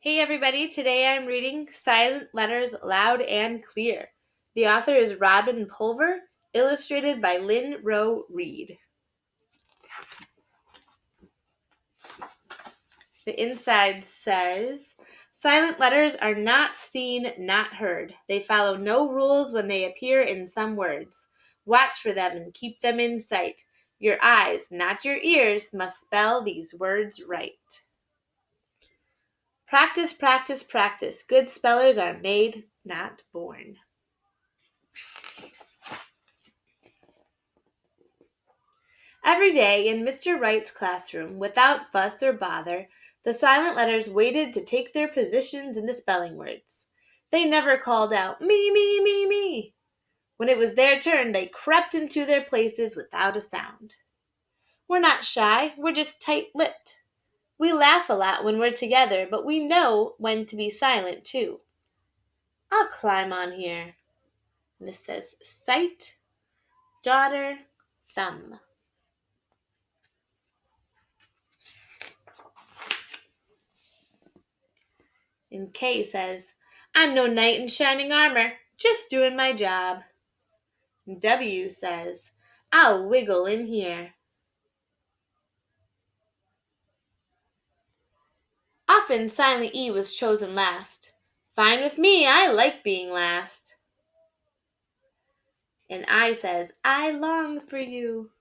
Hey everybody, today I'm reading Silent Letters Loud and Clear. The author is Robin Pulver, illustrated by Lynn Rowe Reed. The inside says, Silent letters are not seen, not heard. They follow no rules when they appear in some words. Watch for them and keep them in sight. Your eyes, not your ears, must spell these words right. Practice, practice, practice. Good spellers are made, not born. Every day in Mr. Wright's classroom, without fuss or bother, the silent letters waited to take their positions in the spelling words. They never called out, me, me, me, me. When it was their turn, they crept into their places without a sound. We're not shy, we're just tight-lipped. We laugh a lot when we're together, but we know when to be silent, too. I'll climb on here. And this says, sight, daughter, thumb. And K says, I'm no knight in shining armor, just doing my job. And W says, I'll wiggle in here. Often silent E was chosen last. Fine with me, I like being last. And I says, I long for you.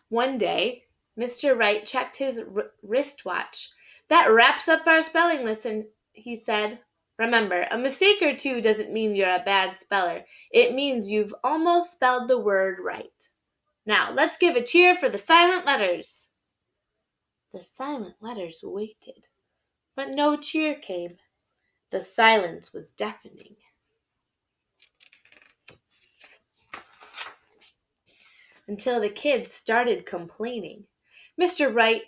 One day, Mr. Wright checked his wristwatch. That wraps up our spelling lesson, he said. Remember, a mistake or two doesn't mean you're a bad speller. It means you've almost spelled the word right. Now, let's give a cheer for the silent letters. The silent letters waited, but no cheer came. The silence was deafening. Until the kids started complaining. Mr. Wright,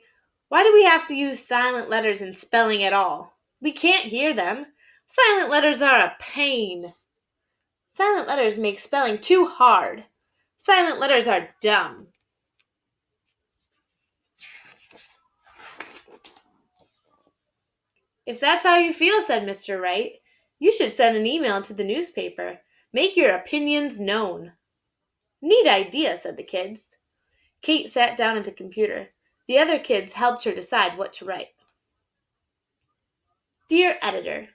why do we have to use silent letters in spelling at all? We can't hear them. Silent letters are a pain. Silent letters make spelling too hard. Silent letters are dumb. If that's how you feel, said Mr. Wright, you should send an email to the newspaper. Make your opinions known. Neat idea, said the kids. Kate sat down at the computer. The other kids helped her decide what to write. Dear Editor,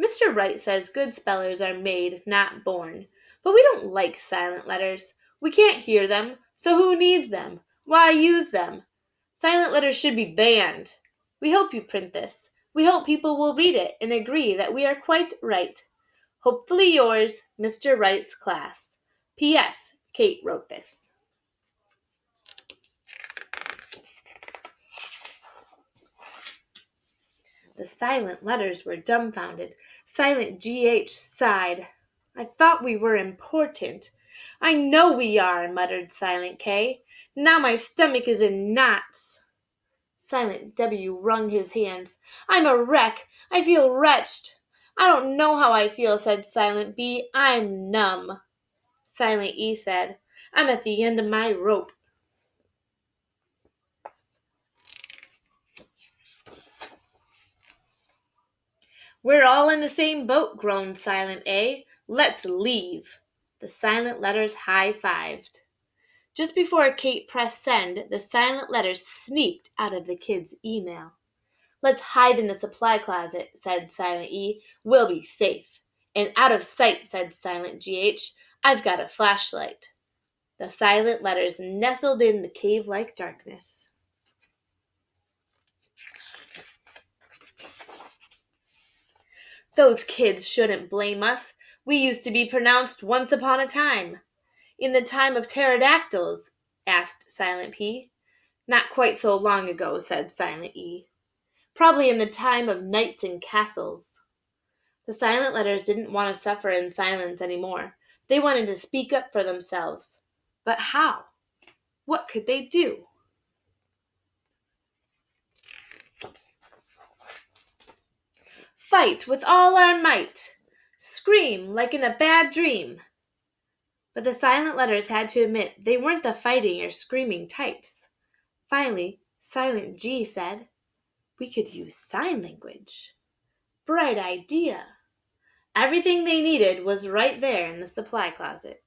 Mr. Wright says good spellers are made, not born. But we don't like silent letters. We can't hear them, so who needs them? Why use them? Silent letters should be banned. We hope you print this. We hope people will read it and agree that we are quite right. Hopefully yours, Mr. Wright's class. P.S. Kate wrote this. The silent letters were dumbfounded. Silent G.H. sighed. I thought we were important. I know we are, muttered Silent K. Now my stomach is in knots. Silent W. wrung his hands. I'm a wreck. I feel wretched. I don't know how I feel, said Silent B. I'm numb. Silent E said, I'm at the end of my rope. We're all in the same boat, groaned Silent A. Let's leave. The silent letters high-fived. Just before Kate pressed send, the silent letters sneaked out of the kids' email. Let's hide in the supply closet, said Silent E. We'll be safe. And out of sight, said Silent GH. I've got a flashlight. The silent letters nestled in the cave-like darkness. Those kids shouldn't blame us. We used to be pronounced once upon a time. In the time of pterodactyls, asked Silent P. Not quite so long ago, said Silent E. Probably in the time of knights and castles. The silent letters didn't want to suffer in silence anymore. They wanted to speak up for themselves. But how? What could they do? Fight with all our might. Scream like in a bad dream. But the silent letters had to admit they weren't the fighting or screaming types. Finally, Silent G said, "We could use sign language." Bright idea. Everything they needed was right there in the supply closet.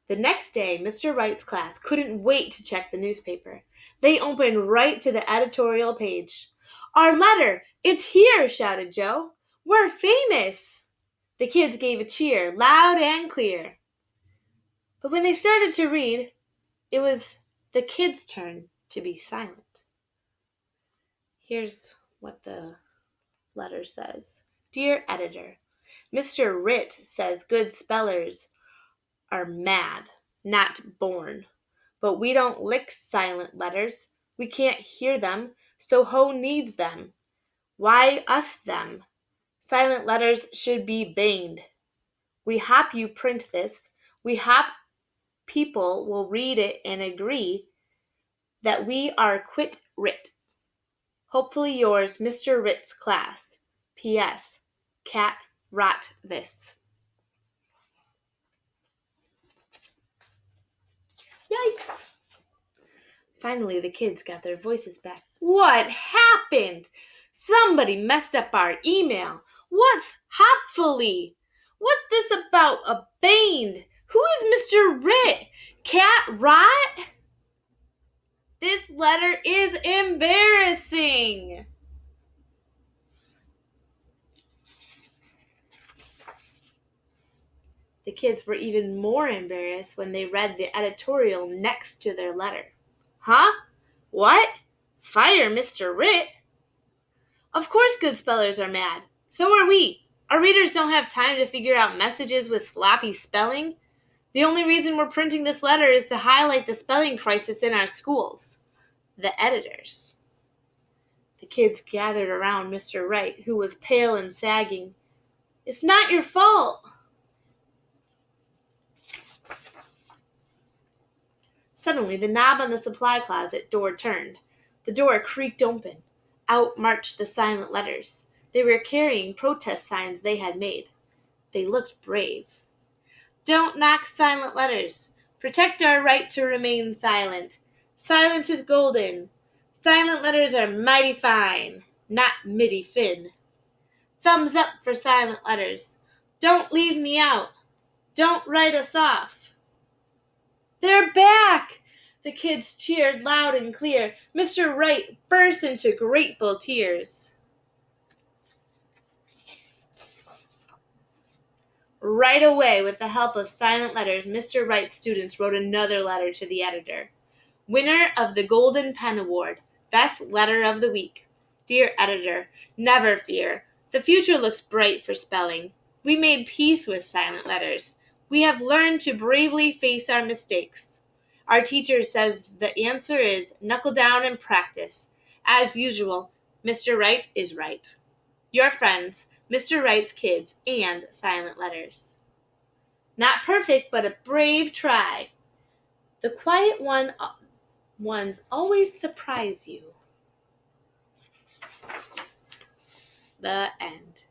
The next day, Mr. Wright's class couldn't wait to check the newspaper. They opened right to the editorial page. "Our letter! It's here!" shouted Joe. "We're famous!" The kids gave a cheer, loud and clear. But when they started to read, it was the kids' turn to be silent. Here's what the letter says. Dear Editor, Mr. Ritt says good spellers are mad, not born. But we don't lick silent letters. We can't hear them, so Ho needs them. Why us them? Silent letters should be banged. We hope you print this. We hope people will read it and agree that we are quit writ. Hopefully yours, Mr. Ritt's class. P.S. Cat rot this. Yikes! Finally, the kids got their voices back. What happened? Somebody messed up our email. What's hopefully? What's this about a band? Who is Mr. Ritt? Cat rot? This letter is embarrassing. The kids were even more embarrassed when they read the editorial next to their letter. Huh? What? Fire Mr. Ritt? Of course good spellers are mad. So are we. Our readers don't have time to figure out messages with sloppy spelling. The only reason we're printing this letter is to highlight the spelling crisis in our schools. The editors. The kids gathered around Mr. Wright, who was pale and sagging. It's not your fault. Suddenly, the knob on the supply closet door turned. The door creaked open. Out marched the silent letters. They were carrying protest signs they had made. They looked brave. Don't knock silent letters. Protect our right to remain silent. Silence is golden. Silent letters are mighty fine, not mighty fin. Thumbs up for silent letters. Don't leave me out. Don't write us off. They're back! The kids cheered loud and clear. Mr. Wright burst into grateful tears. Right away, with the help of silent letters, Mr. Wright's students wrote another letter to the editor. Winner of the Golden Pen Award, Best Letter of the Week. Dear Editor, never fear. The future looks bright for spelling. We made peace with silent letters. We have learned to bravely face our mistakes. Our teacher says the answer is knuckle down and practice. As usual, Mr. Wright is right. Your friends, Mr. Wright's kids, and silent letters. Not perfect, but a brave try. The quiet ones always surprise you. The end.